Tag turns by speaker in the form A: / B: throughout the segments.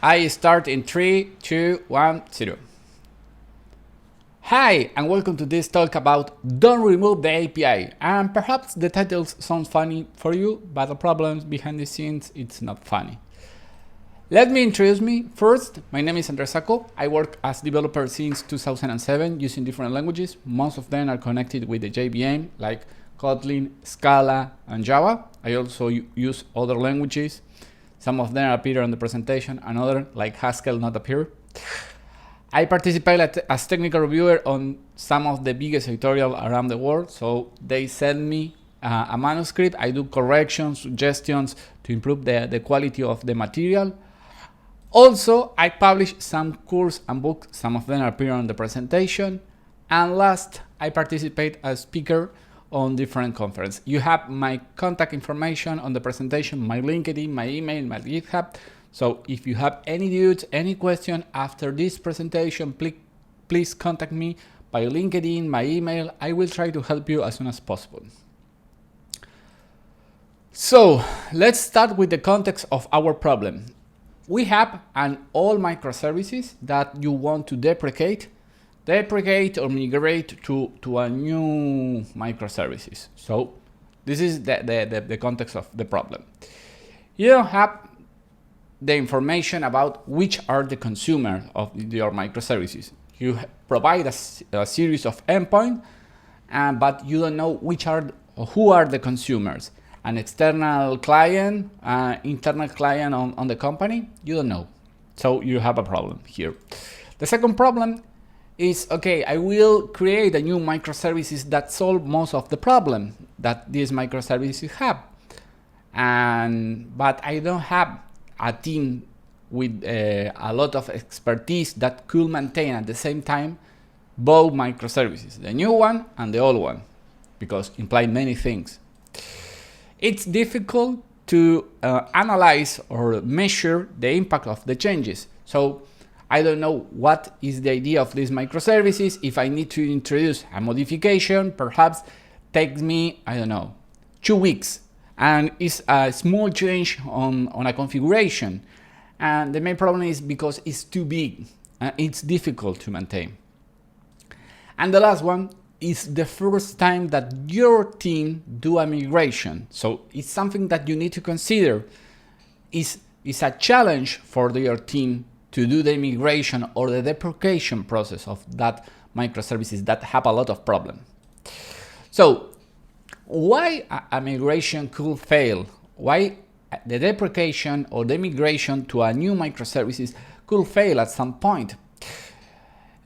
A: I start in 3, 2, 1, 0. Hi, and welcome to this talk about don't remove the API. And perhaps the title sounds funny for you, but the problems behind the scenes, it's not funny. Let me introduce me. First, my name is Sacco. I work as developer since 2007 using different languages. Most of them are connected with the JVM, like Kotlin, Scala, and Java. I also use other languages. Some of them appear on the presentation, and others, like Haskell, not appear. I participate as technical reviewer on some of the biggest tutorials around the world, so they send me a manuscript. I do corrections, suggestions to improve the quality of the material. Also, I publish some course and books. Some of them appear on the presentation. And last, I participate as speaker on different conferences. You have my contact information on the presentation, my LinkedIn, my email, my GitHub. So if you have any doubts, any question after this presentation, please contact me by LinkedIn, my email. I will try to help you as soon as possible. So let's start with the context of our problem. We have an old microservices that you want to deprecate or migrate to a new microservices. So this is the context of the problem. You don't have the information about which are the consumer of your microservices. You provide a series of endpoints, but you don't know who are the consumers. An external client, internal client on the company, you don't know. So you have a problem here. The second problem is, okay, I will create a new microservices that solve most of the problem that these microservices have. But I don't have a team with a lot of expertise that could maintain at the same time both microservices, the new one and the old one, because imply many things. It's difficult to analyze or measure the impact of the changes. So I don't know what is the idea of these microservices. If I need to introduce a modification, perhaps takes me, 2 weeks. And it's a small change on a configuration. And the main problem is because it's too big. It's difficult to maintain. And the last one is the first time that your team do a migration. So it's something that you need to consider. It's a challenge for your team to do the migration or the deprecation process of that microservices that have a lot of problems. So why a migration could fail? Why the deprecation or the migration to a new microservices could fail at some point?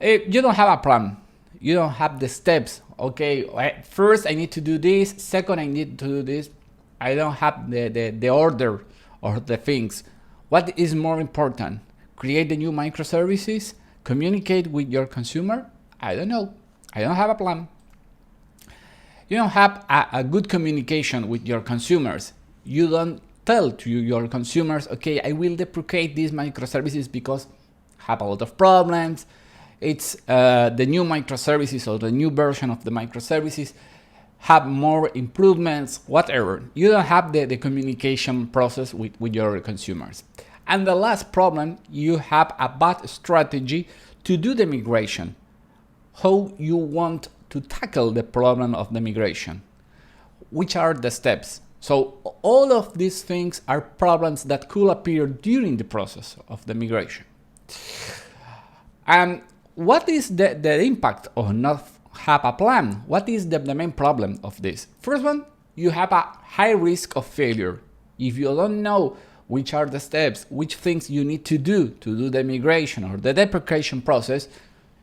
A: You don't have a plan. You don't have the steps. Okay, first I need to do this. Second, I need to do this. I don't have the order or the things. What is more important? Create the new microservices? Communicate with your consumer? I don't know. I don't have a plan. You don't have a good communication with your consumers. You don't tell to your consumers, okay, I will deprecate these microservices because have a lot of problems. It's the new microservices or the new version of the microservices have more improvements, whatever. You don't have the communication process with your consumers. And the last problem, you have a bad strategy to do the migration. How you want to tackle the problem of the migration? Which are the steps? So all of these things are problems that could appear during the process of the migration. And what is the impact of not have a plan? What is the main problem of this? First one, you have a high risk of failure. If you don't know which are the steps, which things you need to do the migration or the deprecation process,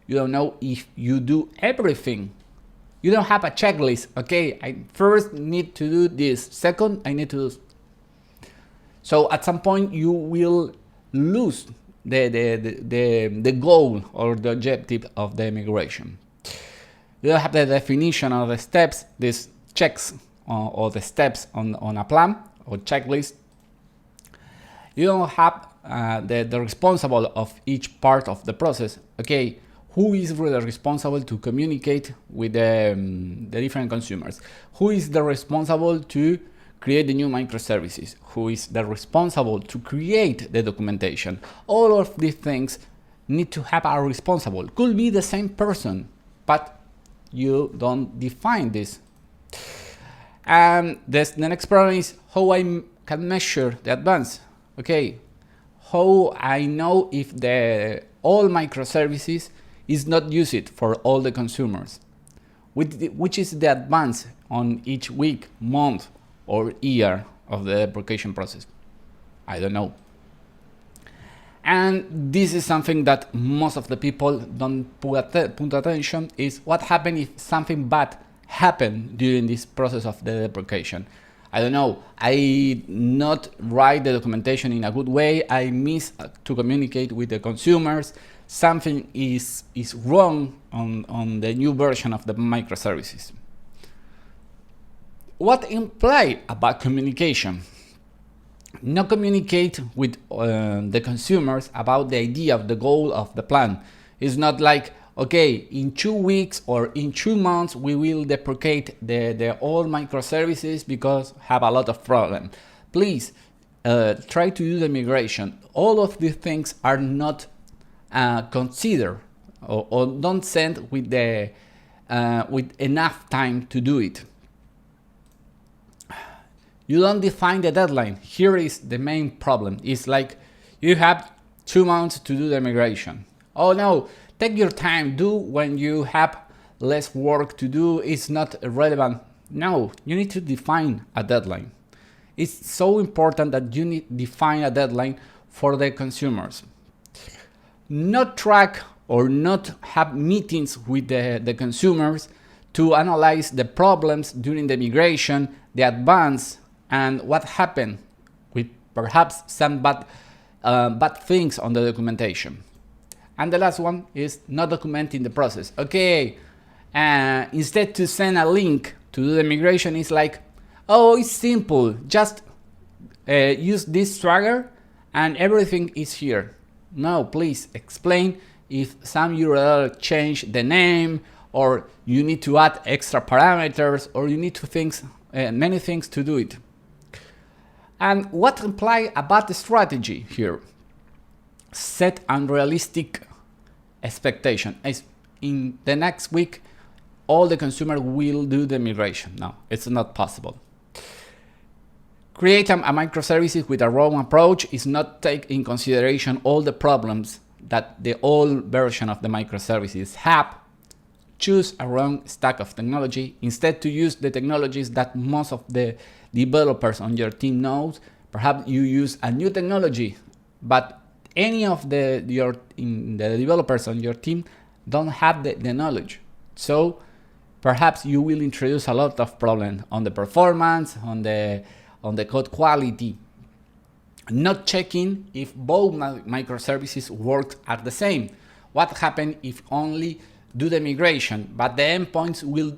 A: you don't know if you do everything. You don't have a checklist. Okay, I first need to do this. Second, I need to do. So at some point you will lose the goal or the objective of the migration. You don't have the definition of the steps, these checks or the steps on a plan or checklist. You don't have the responsible of each part of the process. Okay, who is really responsible to communicate with the different consumers? Who is the responsible to create the new microservices, who is the responsible to create the documentation. All of these things need to have a responsible. Could be the same person, but you don't define this. And the next problem is how I can measure the advance. Okay, how I know if the all microservices is not used for all the consumers, which is the advance on each week, month, or year of the deprecation process. I don't know. And this is something that most of the people don't put attention, is what happens if something bad happened during this process of the deprecation. I don't know, I not write the documentation in a good way, I miss to communicate with the consumers, something is wrong on the new version of the microservices. What imply about communication? Not communicate with the consumers about the idea of the goal of the plan. It's not like, okay, in 2 weeks or in 2 months we will deprecate the old microservices because have a lot of problems. Please try to do the migration. All of these things are not considered or don't send with enough time to do it. You don't define the deadline. Here is the main problem. It's like you have 2 months to do the migration. Oh no, take your time, do when you have less work to do, it's not relevant. No, you need to define a deadline. It's so important that you need to define a deadline for the consumers. Not track or not have meetings with the consumers to analyze the problems during the migration, the advance, and what happened with perhaps some bad things on the documentation. And the last one is not documenting the process. Okay, instead to send a link to do the migration, it's like, oh, it's simple, just use this Swagger and everything is here. No, please explain if some URL change the name, or you need to add extra parameters, or you need to think many things to do it. And what imply about the strategy here? Set unrealistic expectation. As in the next week, all the consumer will do the migration. No, it's not possible. Create a microservices with a wrong approach is not take in consideration all the problems that the old version of the microservices have. Choose a wrong stack of technology. Instead to use the technologies that most of the developers on your team knows, perhaps you use a new technology, but any of the developers on your team don't have the knowledge. So perhaps you will introduce a lot of problems on the performance, on the code quality. Not checking if both microservices work at the same. What happens if only do the migration, but the endpoints will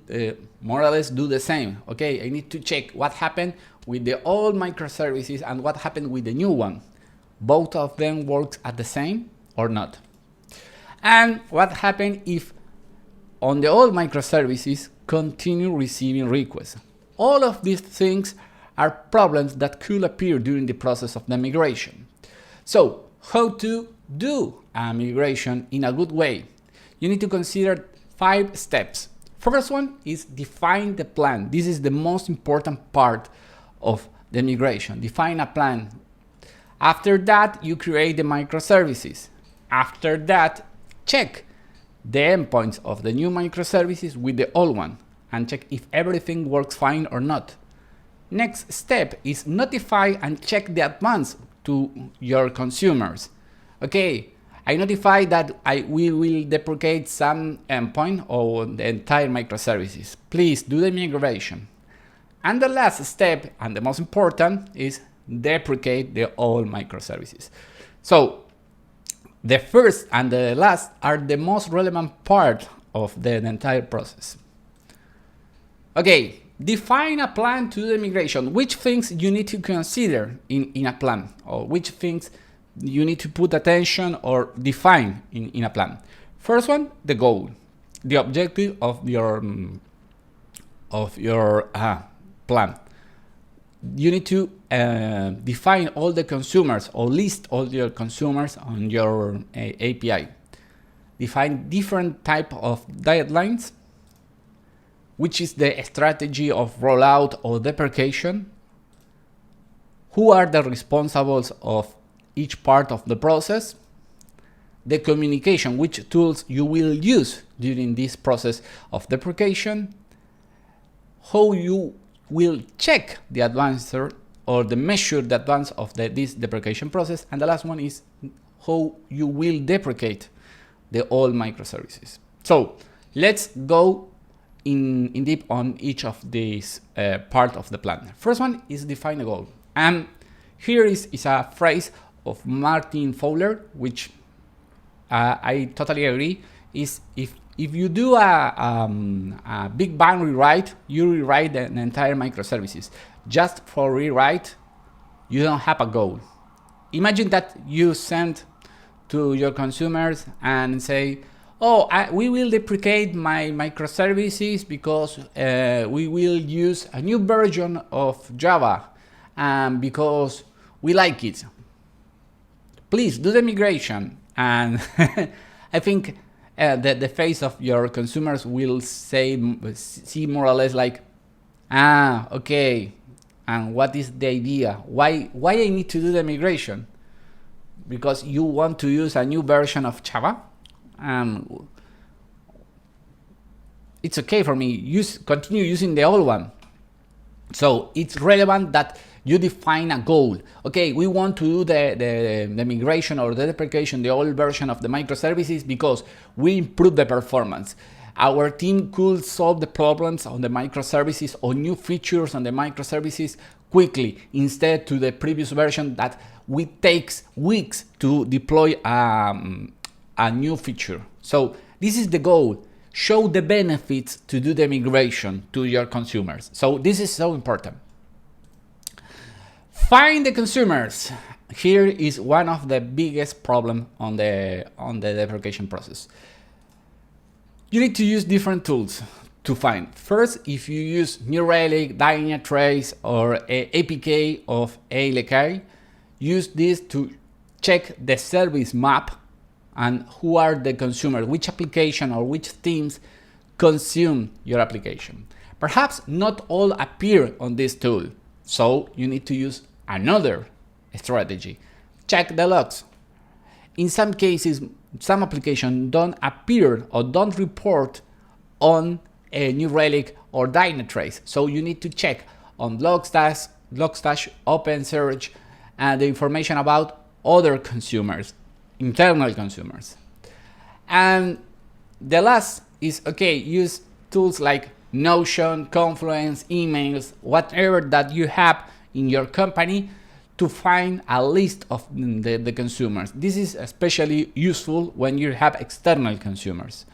A: more or less do the same? Okay, I need to check what happened with the old microservices and what happened with the new one. Both of them work at the same or not? And what happened if on the old microservices continue receiving requests? All of these things are problems that could appear during the process of the migration. So, how to do a migration in a good way? You need to consider 5 steps. First one is define the plan. This is the most important part of the migration. Define a plan. After that, you create the microservices. After that, check the endpoints of the new microservices with the old one and check if everything works fine or not. Next step is notify and check the advance to your consumers. Okay, I notify that we will deprecate some endpoint or the entire microservices. Please do the migration. And the last step, and the most important, is deprecate the all microservices. So the first and the last are the most relevant part of the entire process. Okay, define a plan to the migration. Which things you need to consider in a plan, or which things you need to put attention or define in a plan. First one, the goal, the objective of your plan. you need to define all the consumers or list all your consumers on your API. Define different type of deadlines, which is the strategy of rollout or deprecation, who are the responsibles of each part of the process, the communication, which tools you will use during this process of deprecation, how you will check the advancer or the measure the advance of this deprecation process, and the last one is how you will deprecate the all microservices. So let's go in deep on each of these part of the plan. First one is define a goal, and here is a phrase of Martin Fowler, which I totally agree. Is if you do a big bang rewrite, you rewrite the entire microservices. Just for rewrite, you don't have a goal. Imagine that you send to your consumers and say, oh, we will deprecate my microservices because we will use a new version of Java because we like it. Please do the migration. And I think the face of your consumers will see more or less like, okay, and what is the idea? Why I need to do the migration? Because you want to use a new version of Java? It's okay for me. Continue using the old one. So it's relevant that you define a goal. Okay, we want to do the migration or the deprecation, the old version of the microservices because we improve the performance. Our team could solve the problems on the microservices or new features on the microservices quickly instead to the previous version that takes weeks to deploy a new feature. So this is the goal. Show the benefits to do the migration to your consumers. So this is so important. Find the consumers. Here is one of the biggest problem on the deprecation process. You need to use different tools to find. First, if you use New Relic, Dynatrace, or APK of ALK, use this to check the service map and who are the consumers, which application or which themes consume your application. Perhaps not all appear on this tool, so you need to use another strategy. Check the logs. In some cases, some applications don't appear or don't report on a New Relic or Dynatrace, so you need to check on Logstash, OpenSearch, and the information about other consumers, internal consumers. And the last is, okay, use tools like Notion, Confluence, emails, whatever that you have in your company to find a list of the consumers. This is especially useful when you have external consumers,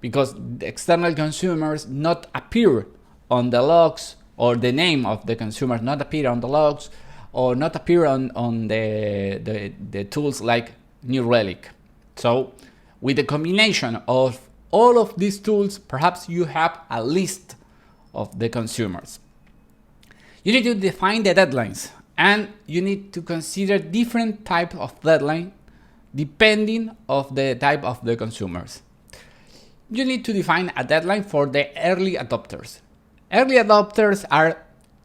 A: because the external consumers not appear on the logs, or the name of the consumer not appear on the logs, or not appear on the tools like New Relic. So with the combination of all of these tools, perhaps you have a list of the consumers. You need to define the deadlines, and you need to consider different types of deadline depending of the type of the consumers. You need to define a deadline for the early adopters. Early adopters are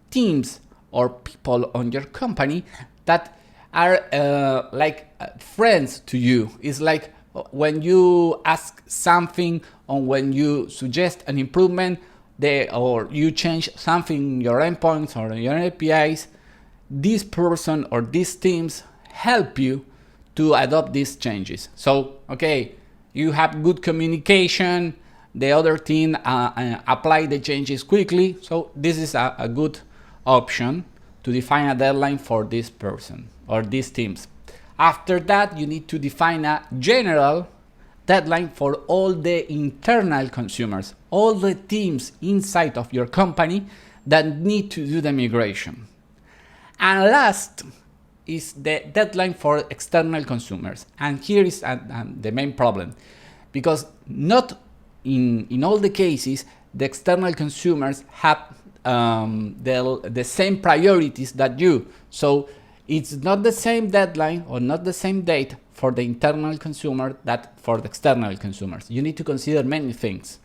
A: teams or people on your company that are like friends to you. It's like when you ask something or when you suggest an improvement, or you change something in your endpoints or your APIs, this person or these teams help you to adopt these changes. So, okay, you have good communication, the other team apply the changes quickly. So this is a good option to define a deadline for this person or these teams. After that, you need to define a general deadline for all the internal consumers, all the teams inside of your company that need to do the migration. And last is the deadline for external consumers. And here is the main problem, because not in all the cases, the external consumers have the same priorities that you. So it's not the same deadline or not the same date for the internal consumer that for the external consumers. You need to consider many things.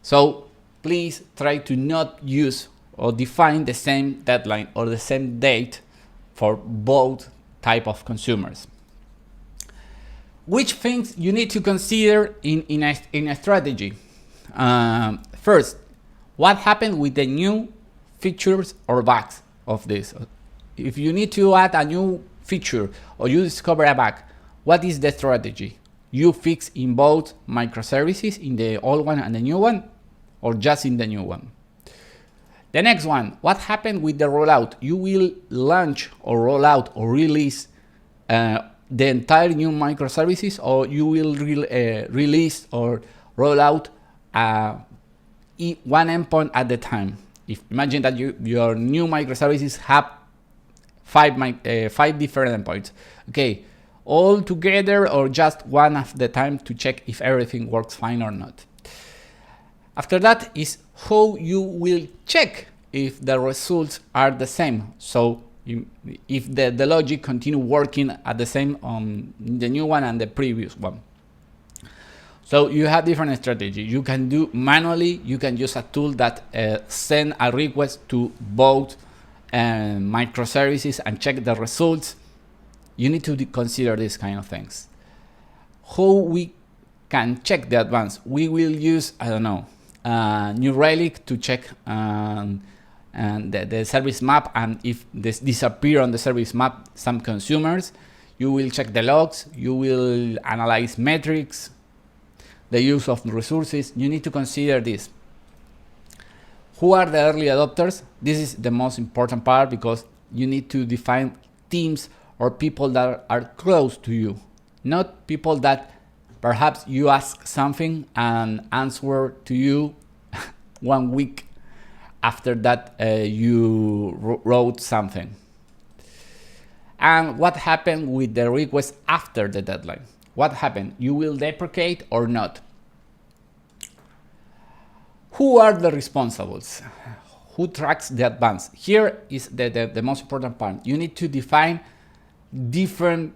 A: So please try to not use or define the same deadline or the same date for both type of consumers. Which things you need to consider in a strategy? First, what happened with the new features or bugs of this? If you need to add a new feature or you discover a bug, what is the strategy? You fix in both microservices, in the old one and the new one, or just in the new one? The next one, what happened with the rollout? You will launch or roll out or release the entire new microservices, or you will release or roll out one endpoint at a time. If imagine that your new microservices have five different endpoints. Okay, all together or just one at the time to check if everything works fine or not. After that is how you will check if the results are the same. So if the logic continue working at the same on the new one and the previous one. So you have different strategies. You can do manually. You can use a tool that send a request to both microservices and check the results. You need to consider these kind of things. How we can check the advance? We will use, I don't know, New Relic to check the service map, and if this disappear on the service map some consumers, you will check the logs, you will analyze metrics, the use of resources. You need to consider this. Who are the early adopters? This is the most important part, because you need to define teams or people that are close to you, not people that perhaps you ask something and answer to you 1 week after that you wrote something. And what happened with the request after the deadline? What happened? You will deprecate or not? Who are the responsibles? Who tracks the advance? Here is the most important part. You need to define different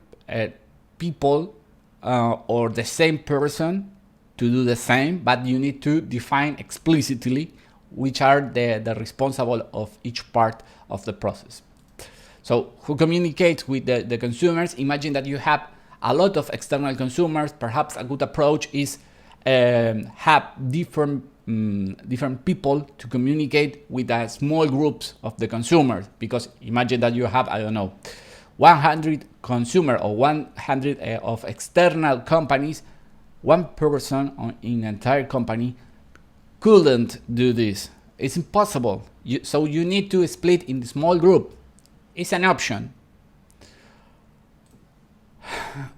A: people or the same person to do the same, but you need to define explicitly which are the responsible of each part of the process. So who communicates with the consumers? Imagine that you have a lot of external consumers. Perhaps a good approach is have different people to communicate with small groups of the consumers, because imagine that you have, I don't know, 100 consumer or 100 of external companies. One person in the entire company couldn't do this. It's impossible. So you need to split in the small group. It's an option.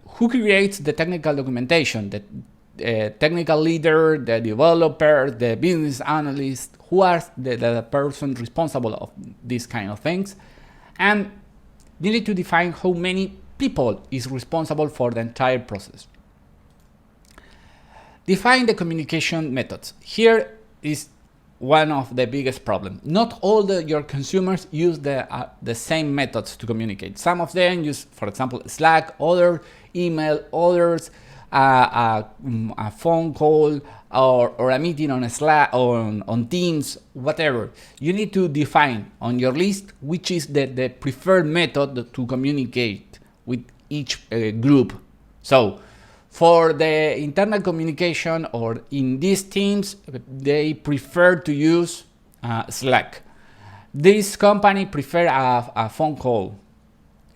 A: Who creates the technical documentation? The technical leader, the developer, the business analyst. Who are the person responsible of these kind of things? And you need to define how many people is responsible for the entire process. Define the communication methods. Here is one of the biggest problems. Not all your consumers use the same methods to communicate. Some of them use, for example, Slack, other email, others a phone call or a meeting on Slack on Teams, whatever. You need to define on your list which is the preferred method to communicate with each group. So for the internal communication or in these teams, they prefer to use Slack. This company prefer a phone call.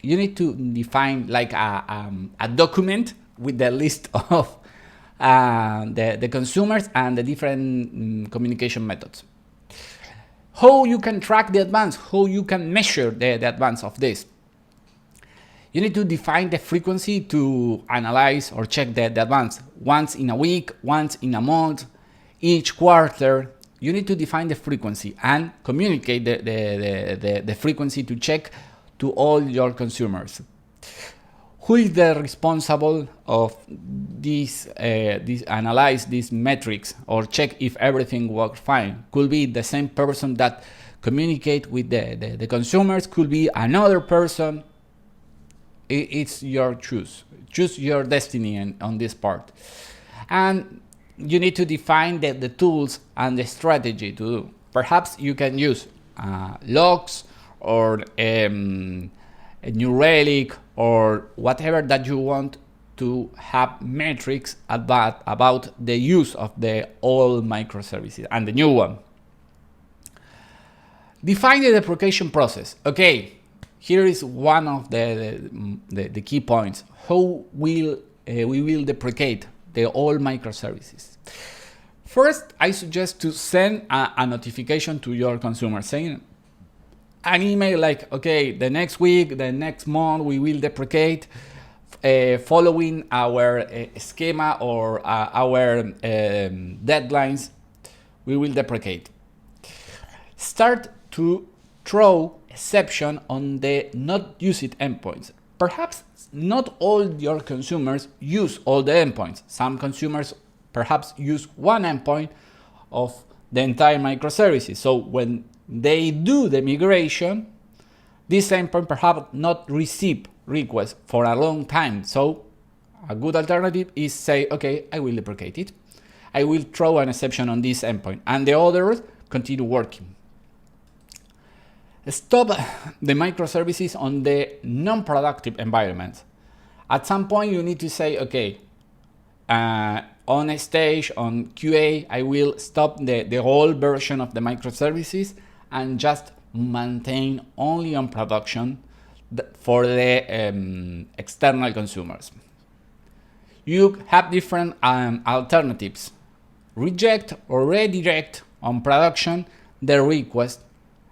A: You need to define like a document with the list of the consumers and the different communication methods. How you can track the advance, how you can measure the advance of this. You need to define the frequency to analyze or check the advance. Once in a week, once in a month, each quarter. You need to define the frequency and communicate the frequency to check to all your consumers. who is the responsible of this analyze these metrics or check if everything works fine? Could be the same person that communicate with the consumers, could be another person. It's your choose your destiny on this part. And you need to define the tools and the strategy to do. Perhaps you can use logs or a New Relic or whatever that you want to have metrics about the use of the old microservices and the new one. Define the deprecation process. Okay, here is one of the key points. How will we will deprecate the old microservices? First, I suggest to send a notification to your consumer saying an email like, okay, the next week, the next month, we will deprecate following our schema or our deadlines, we will deprecate. Start to throw exception on the not used endpoints. Perhaps not all your consumers use all the endpoints. Some consumers perhaps use one endpoint of the entire microservices. So when they do the migration, this endpoint perhaps not receive requests for a long time. So a good alternative is say, okay, I will deprecate it. I will throw an exception on this endpoint and the others continue working. Stop the microservices on the non-productive environment. At some point you need to say, okay, on a stage, on QA, I will stop the whole version of the microservices and just maintain only on production for the external consumers. You have different alternatives. Reject or redirect on production the request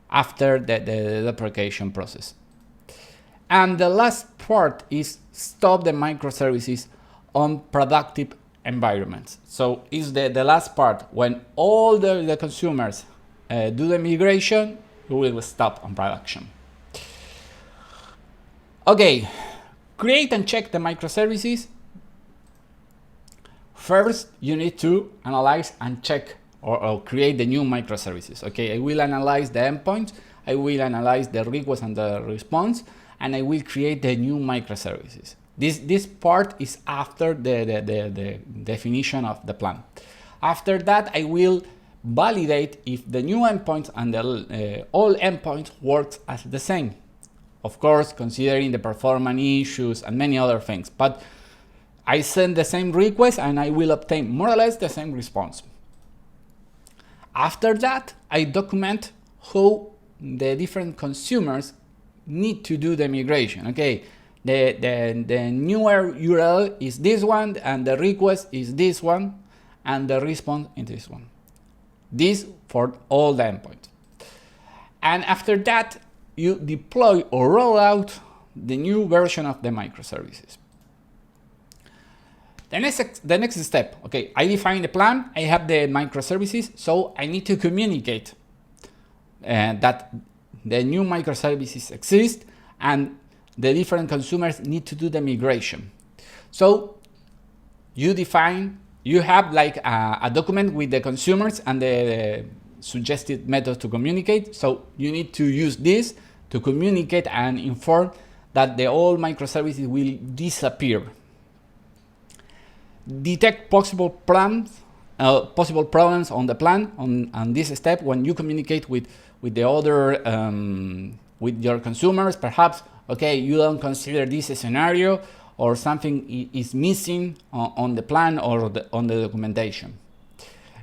A: after the deprecation process. And the last part is stop the microservices on productive environments. So is the last part. When all the consumers do the migration, we will stop on production. Okay, create and check the microservices. First, you need to analyze and check or create the new microservices. Okay, I will analyze the endpoints, I will analyze the request and the response, and I will create the new microservices. This part is after the definition of the plan. After that, I will validate if the new endpoints and the old endpoints works as the same. Of course, considering the performance issues and many other things. But I send the same request and I will obtain more or less the same response. After that, I document how the different consumers need to do the migration. Okay, the newer URL is this one, and the request is this one, and the response is this one. This for all the endpoints. And after that, you deploy or roll out the new version of the microservices. The next step, okay, I define the plan, I have the microservices, so I need to communicate that the new microservices exist and the different consumers need to do the migration. So you have like a document with the consumers and the suggested methods to communicate. So you need to use this to communicate and inform that the old microservices will disappear. Detect possible problems on the plan on this step when you communicate with the other with your consumers. Perhaps, okay, you don't consider this a scenario or something is missing on the plan or on the documentation.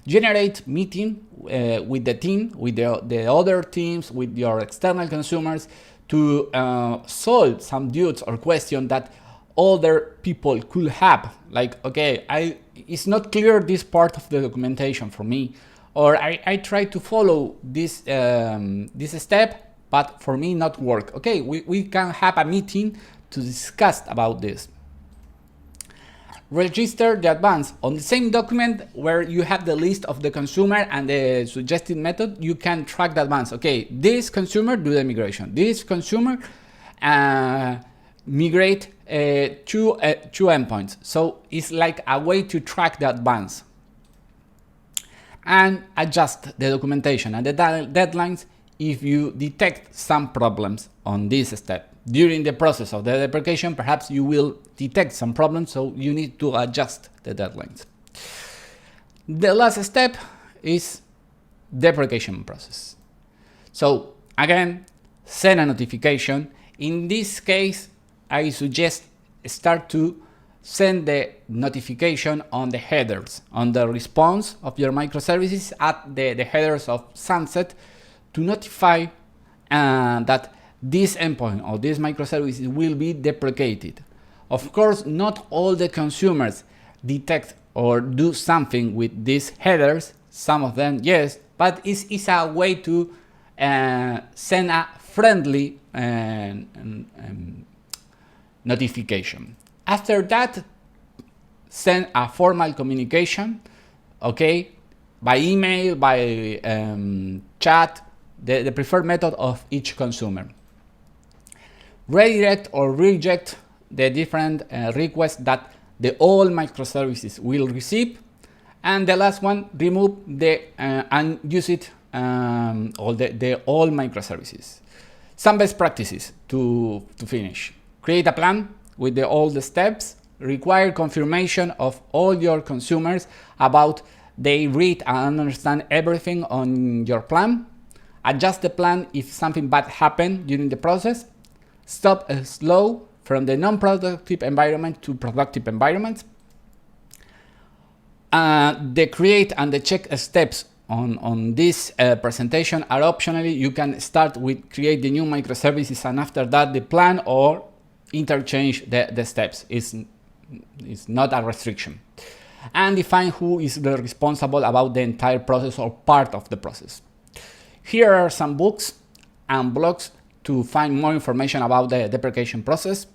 A: Generate meeting with the team, with the other teams, with your external consumers to solve some doubts or questions that other people could have, like, okay, it's not clear this part of the documentation for me, or I try to follow this step, but for me not work. Okay, we can have a meeting to discuss about this. Register the advance on the same document where you have the list of the consumer and the suggested method. You can track the advance. Okay, this consumer do the migration. This consumer migrate two endpoints. So it's like a way to track the advance and adjust the documentation and the deadlines if you detect some problems on this step. During the process of the deprecation, perhaps you will detect some problems, so you need to adjust the deadlines. The last step is deprecation process. So again, send a notification. In this case, I suggest start to send the notification on the headers, on the response of your microservices at the headers of sunset to notify that this endpoint or this microservices will be deprecated. Of course, not all the consumers detect or do something with these headers. Some of them, yes, but it's a way to send a friendly notification. After that, send a formal communication, okay, by email, by chat, the preferred method of each consumer. Redirect or reject the different requests that the all microservices will receive. And the last one, remove the unused all the all microservices. Some best practices to finish. Create a plan with all the steps. Require confirmation of all your consumers about they read and understand everything on your plan. Adjust the plan if something bad happened during the process. Stop slow from the non-productive environment to productive environment. The create and the check steps on this presentation are optionally. You can start with create the new microservices and after that the plan, or interchange the steps. It's not a restriction. And define who is the responsible about the entire process or part of the process. Here are some books and blogs to find more information about the deprecation process.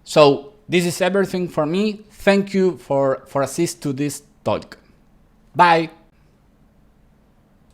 A: So this is everything for me. Thank you for assist to this talk. Bye.